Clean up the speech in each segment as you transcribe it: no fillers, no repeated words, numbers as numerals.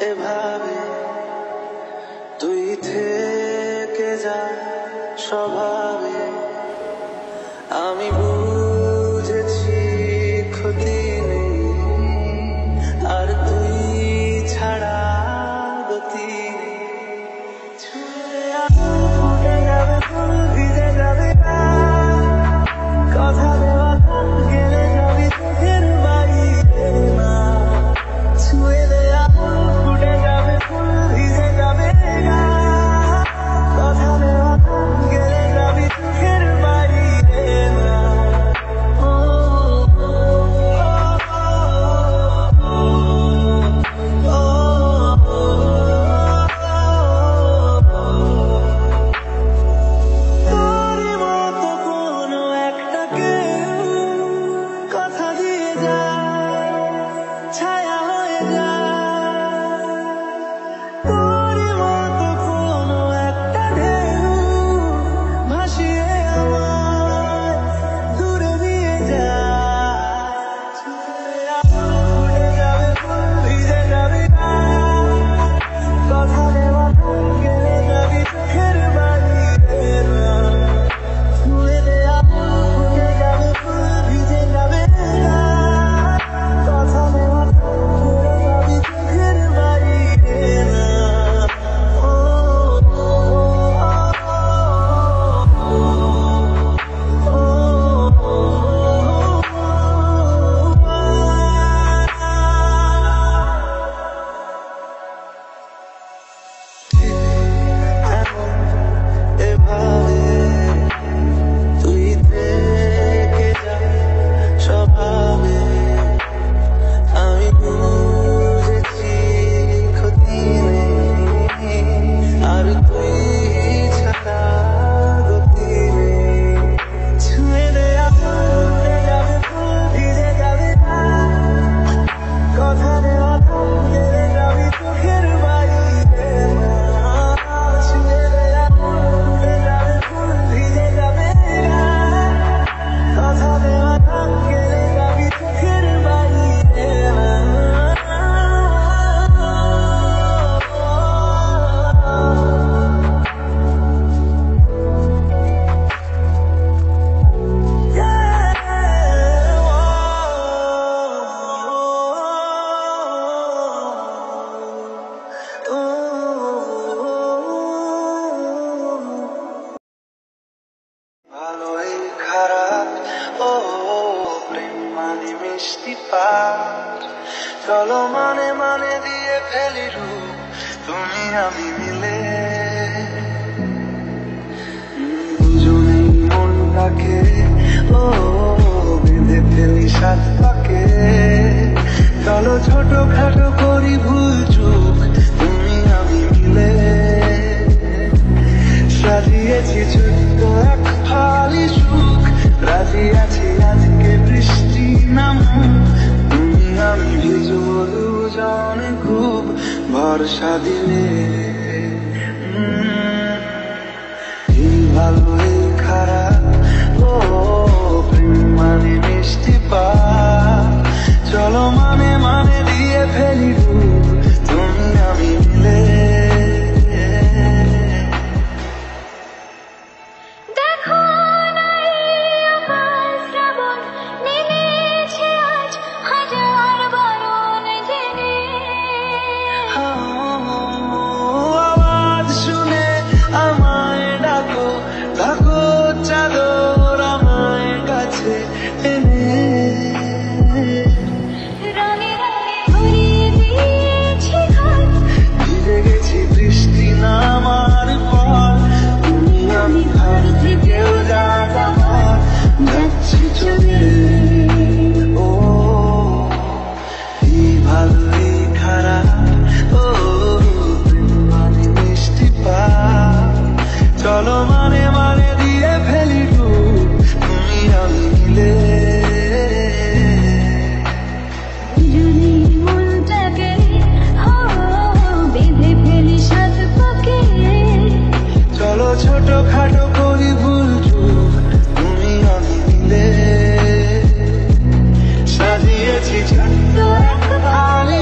এভাবে তুই থেকে যা স্বভাবে আমি বুঝেছি ক্ষতি নেই আর তুই ছাড়া গতি ছুঁয়ে ফুটে যাবে ফুল ভিজে যাবে কথা দেওয়া গান গেলে যাবি চোখের বাইরে না ছুঁয়ে দেয়া ফুটে যাবে ফুল ভিজে যাবে কথা দেওয়া গান গেলে যাবি চোখের বাইরে না তোরই মতো কোনো একটা কেউ কথা দিয়ে যা ছায়া হয়ে যা তোরই মতো কোনো একটা ঢেউ ভাসিয়ে আমায় দূরে নিয়ে যা উড়ে যাবে ফুল ভিজে যাবে কথা দেওয়া গান গেলে যাবি চোখের বাইরে না ছুঁয়ে দেয়া ফুটে যাবে ফুল ভিজে যাবে কথা দেওয়া গান গেলে যাবি চোখের বাইরে না এভাবে তুই থেকে যা স্বভাবে আমি বুঝেছি ক্ষতি নেই আর তুই ছাড়া গতি নেই ছুঁয়ে দেয়া ফুটে যাবে ফুল ভিজে যাবে কথা দেওয়া গান গেলে যাবি চোখের বাইরে না ছুঁয়ে দেয়া ফুটে যাবে ফুল ভিজে যাবে কথা দেওয়া গান গেলে যাবি চোখের বাইরে না ভালোই খারাপ ও প্রেম মানে মিষ্টি পার চলো মানে মানে দিয়ে ফেলি রূপ তুমি আমি মিলে দুজনেই মনটাকে ও বেঁধে ফেলি সাত পাকে চলো ছোট খাটো করি ভুল চুক তুমি আমি মিলে সাজিয়েছি ছোট্ট এক ফালি সুখ রাজি আছি আজকে বৃষ্টি নামুক তুমি আমি ভিজবো দুজনে খুব ভরসা দিলে এই ভালো এই খারাপ ও প্রেম মানে মিষ্টি পার চলো মানে মানে দিয়ে ফেলি রূপ তুমি আমি মিলে দেখো না এই আকাশ শ্রাবণ নেমেছে আজ হাজার বারণ জেনে আওয়াজ শুনে আমায় ডাকো ডাকো চাদর আমায় কাছে এনে রঙে রঙে ভরিয়ে দিয়েছি ঘর ভিজে গেছি বৃষ্টি নামার পর তুমি আমি ঘর থেকেও যাবার যাচ্ছি চলে ও এই ভালো এই খারাপ ও প্রেম মানে মিষ্টি পার চলো মানে মানে দিয়ে ফেলি রূপ তুমি আমি মিলে দুজনেই মনটাকে বেঁধে ফেলি সাত পাকে চলো ছোট খাটো করি ভুল চুক তুমি আমি মিলে সাজিয়েছি ছোট্ট এক ভালি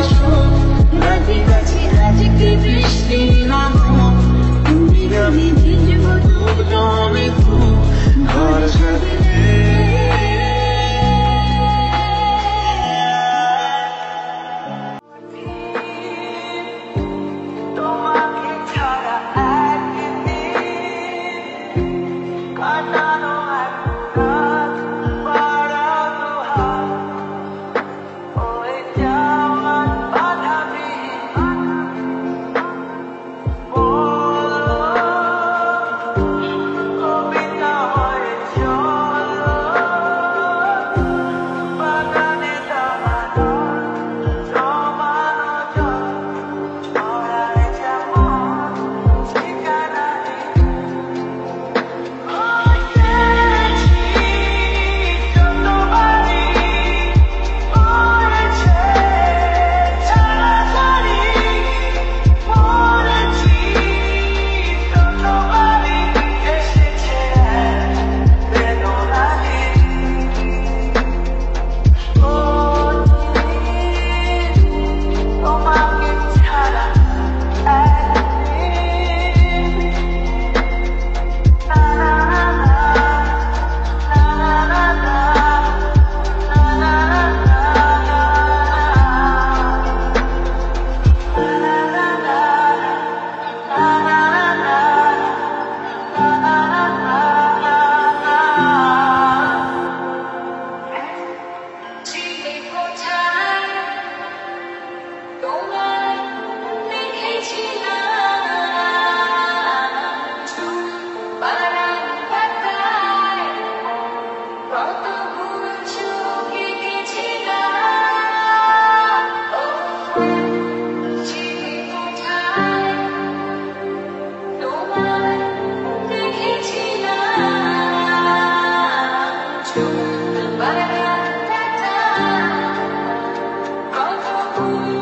Oh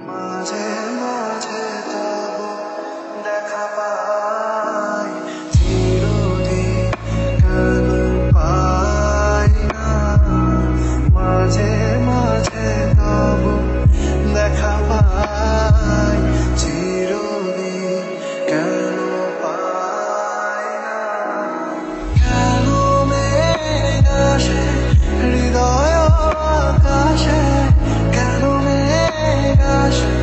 মাঝে মাঝে তবু দেখা পাই, চিরদিন কেন পাই না। মাঝে মাঝে তবু দেখা পাই, চিরদিন কেন পাই না। কেন মেঘ আসে হৃদয় আকাশে, কেন মেঘ আসে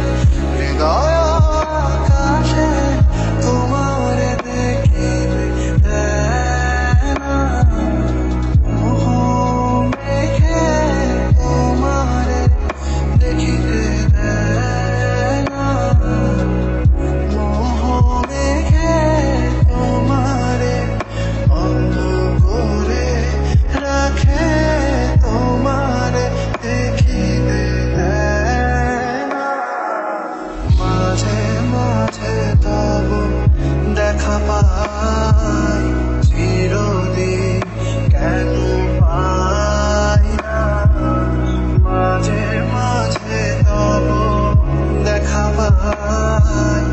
হৃদয় আকাশে, তোমারে দেখিতে দেয় না। মোহ মেঘে তোমারে দেখিতে দেয় না। মোহ মেঘে তোমারে অন্ধ করে রাখে, তোমারে দেখিতে দেয় না। মাঝে মাঝে তবু দেখা পাই, চিরদিন কেন পাই না। মাঝে মাঝে তবু দেখা পাই,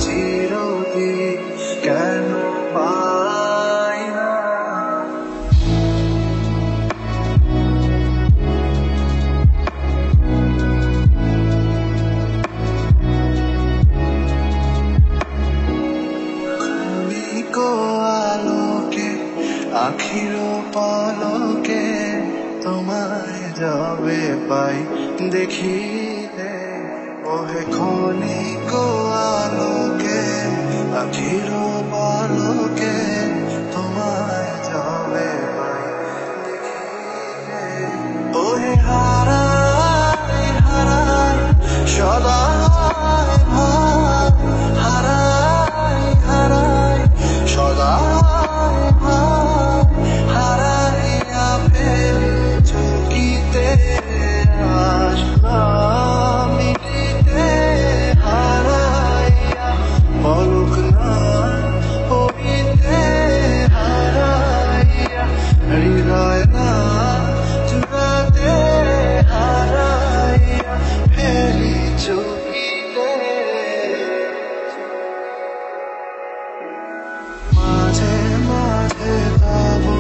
চিরদিন কেন পাই না। ক্ষণিক আলোকে আখির পলকে তোমায় যাবে পাই দেখিতে। ওহে ক্ষণিক আলোকে আখির পলকে তোমায় যাবে পাই দেখিতে। ওহে হারাই হারাই সদা ভাই, হারাই হারাই সদা ভাই, হারাইয়া ফেলি চকিতে আসলাম মিলিতে। হারাইয়া পলক না পড়িতে, হারাইয়া হৃদয় না জুড়াতে, হারাইয়া ফেলি চকিতে। মাঝে মাঝে তবু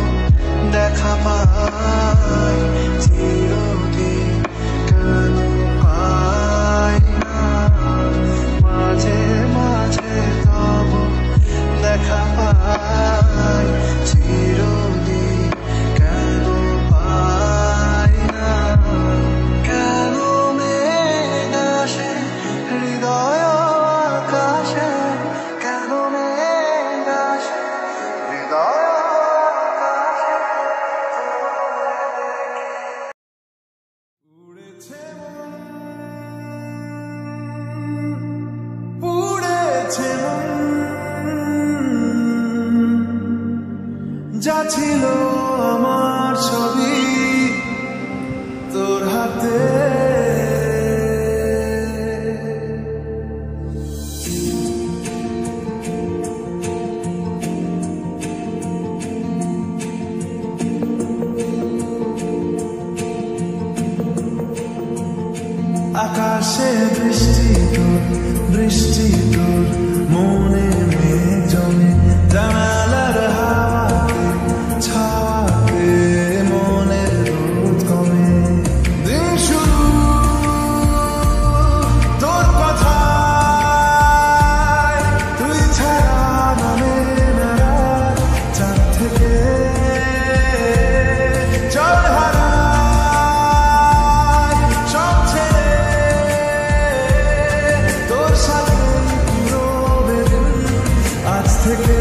দেখা পাই, চিরদিন কেন পাই না। মাঝে মাঝে তবু দেখা পাই, চিরদিন কেন পাই না। কেন মেঘ আসে হৃদয় আকাশে, কেন মেঘ আসে হৃদয় আকাশে, উড়েছে পুড়েছে যা ছিল আমার ছবি তোর হাতে। আকাশে বৃষ্টি তোর মনে মেঘ জমে, জানালার হাওয়াতে ছাওয়াতে মনের রোদ কমে। দিন শুরু তোর কথায়, তুই ছাড়া নামে না রাত, চাঁদ থেকে জল হারায় সব ছেড়ে, তোর সাথে পুরো বেদিন আজ থেকে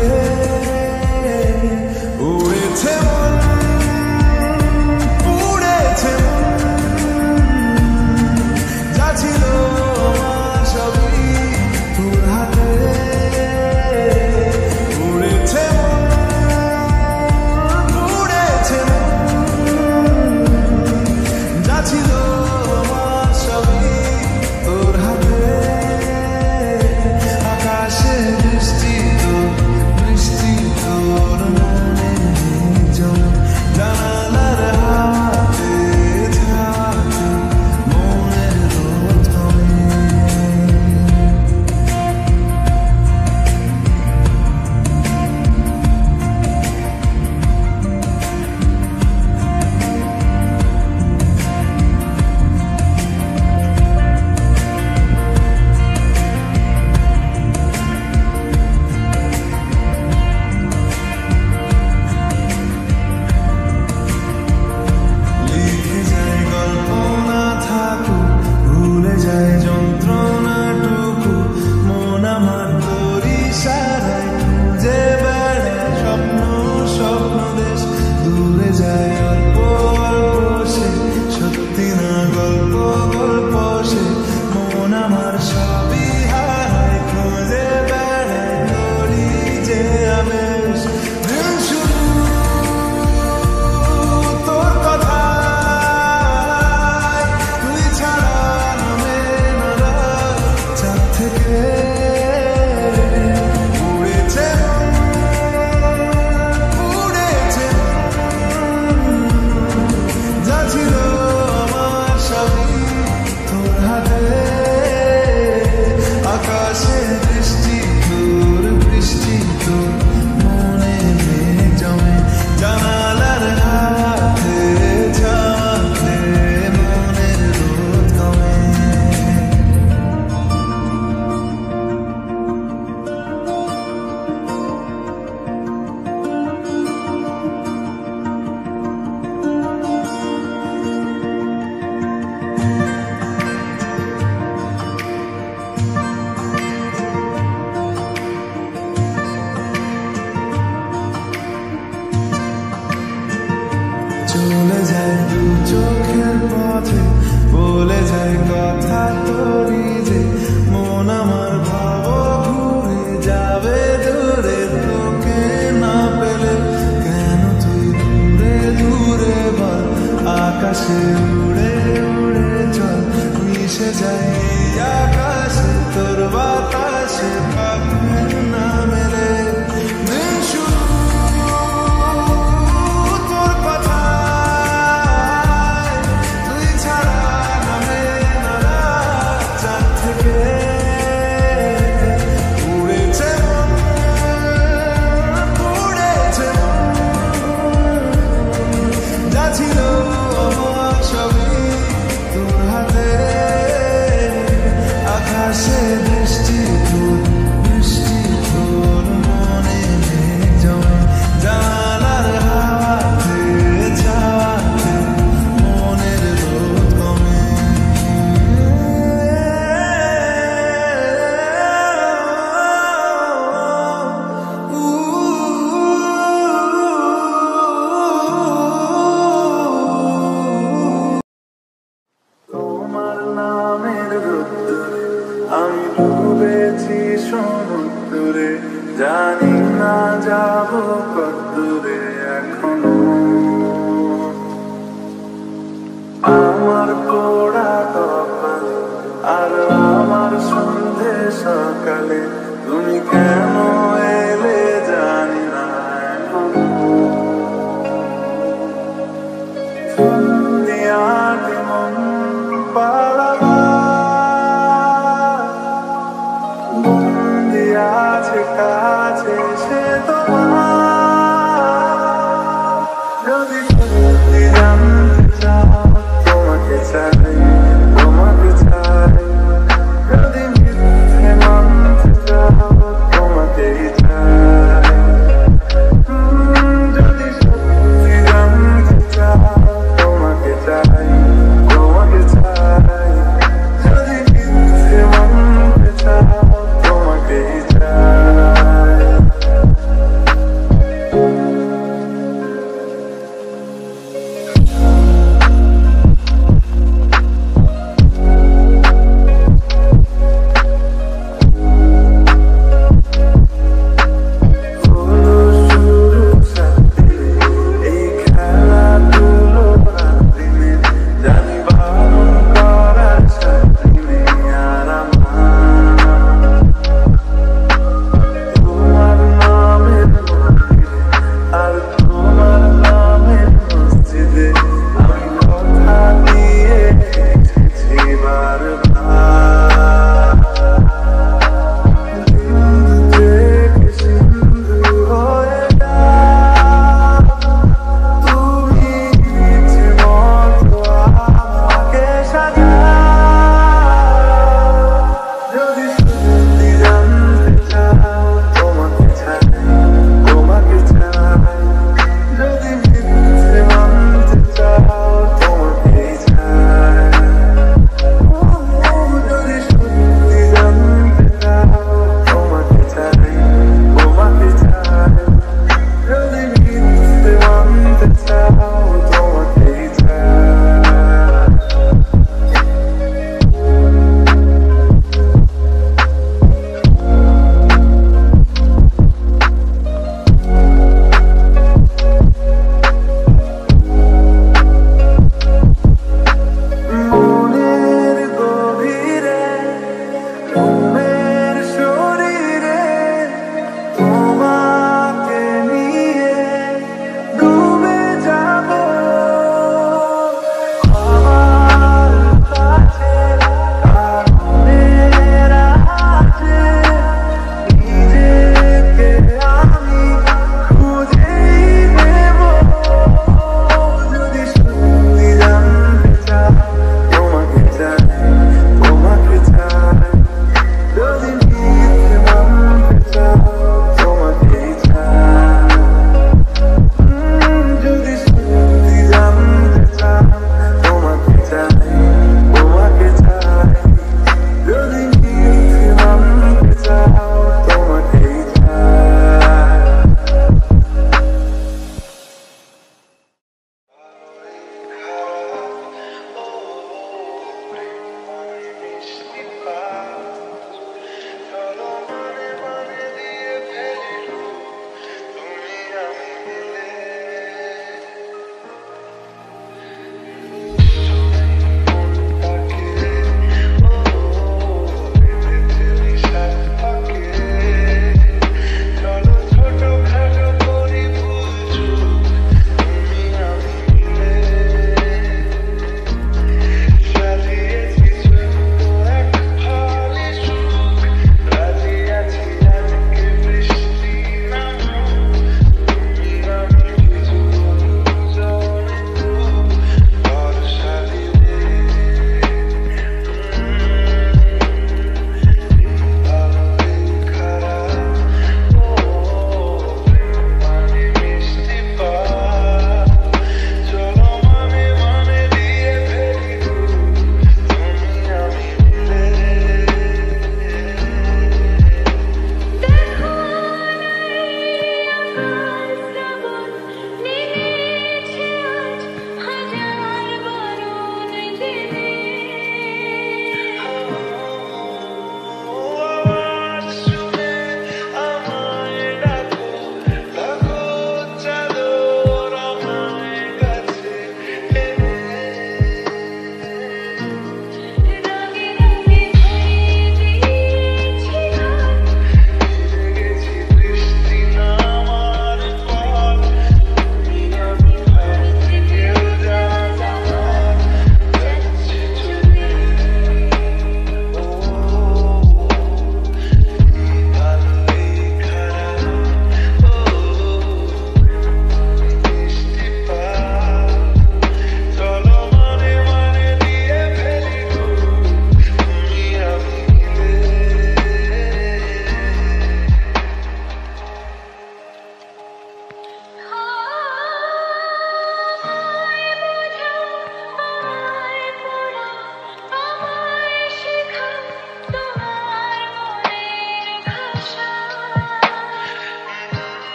সকালে তুমি কেন